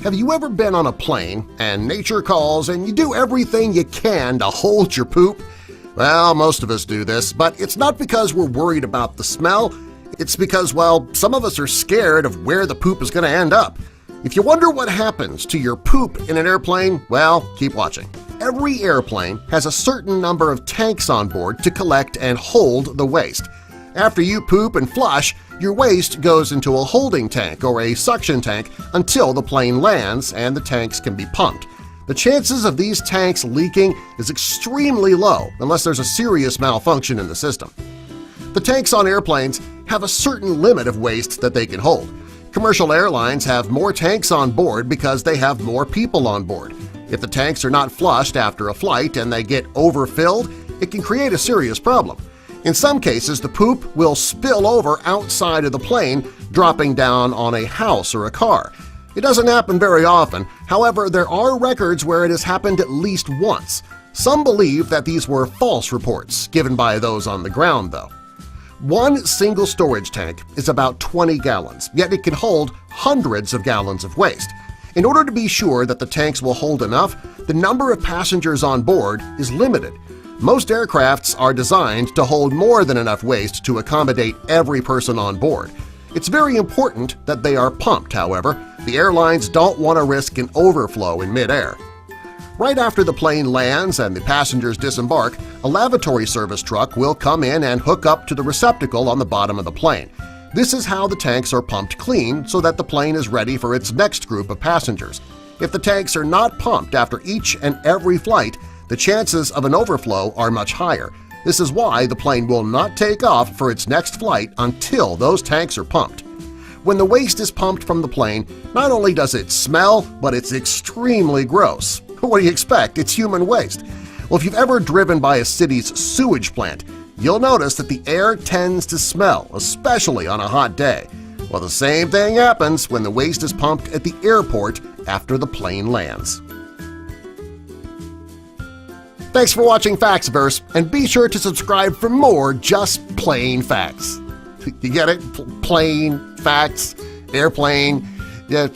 Have you ever been on a plane and nature calls and you do everything you can to hold your poop? Well, most of us do this, but it's not because we're worried about the smell. It's because, well, some of us are scared of where the poop is going to end up. If you wonder what happens to your poop in an airplane, well, keep watching. Every airplane has a certain number of tanks on board to collect and hold the waste. After you poop and flush, your waste goes into a holding tank or a suction tank until the plane lands and the tanks can be pumped. The chances of these tanks leaking is extremely low unless there's a serious malfunction in the system. The tanks on airplanes have a certain limit of waste that they can hold. Commercial airlines have more tanks on board because they have more people on board. If the tanks are not flushed after a flight and they get overfilled, it can create a serious problem. In some cases, the poop will spill over outside of the plane, dropping down on a house or a car. It doesn't happen very often, however, there are records where it has happened at least once. Some believe that these were false reports, given by those on the ground, though. One single storage tank is about 20 gallons, yet it can hold hundreds of gallons of waste. In order to be sure that the tanks will hold enough, the number of passengers on board is limited. Most aircrafts are designed to hold more than enough waste to accommodate every person on board. It's very important that they are pumped, however. The airlines don't want to risk an overflow in midair. Right after the plane lands and the passengers disembark, a lavatory service truck will come in and hook up to the receptacle on the bottom of the plane. This is how the tanks are pumped clean so that the plane is ready for its next group of passengers. If the tanks are not pumped after each and every flight, the chances of an overflow are much higher. This is why the plane will not take off for its next flight until those tanks are pumped. When the waste is pumped from the plane, not only does it smell, but it's extremely gross. What do you expect? It's human waste. Well, if you've ever driven by a city's sewage plant, you'll notice that the air tends to smell, especially on a hot day. Well, the same thing happens when the waste is pumped at the airport after the plane lands. Thanks for watching Factsverse, and be sure to subscribe for more just plain facts. You get it? Plain facts, airplane. Yeah,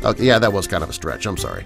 okay, yeah, that was kind of a stretch. I'm sorry.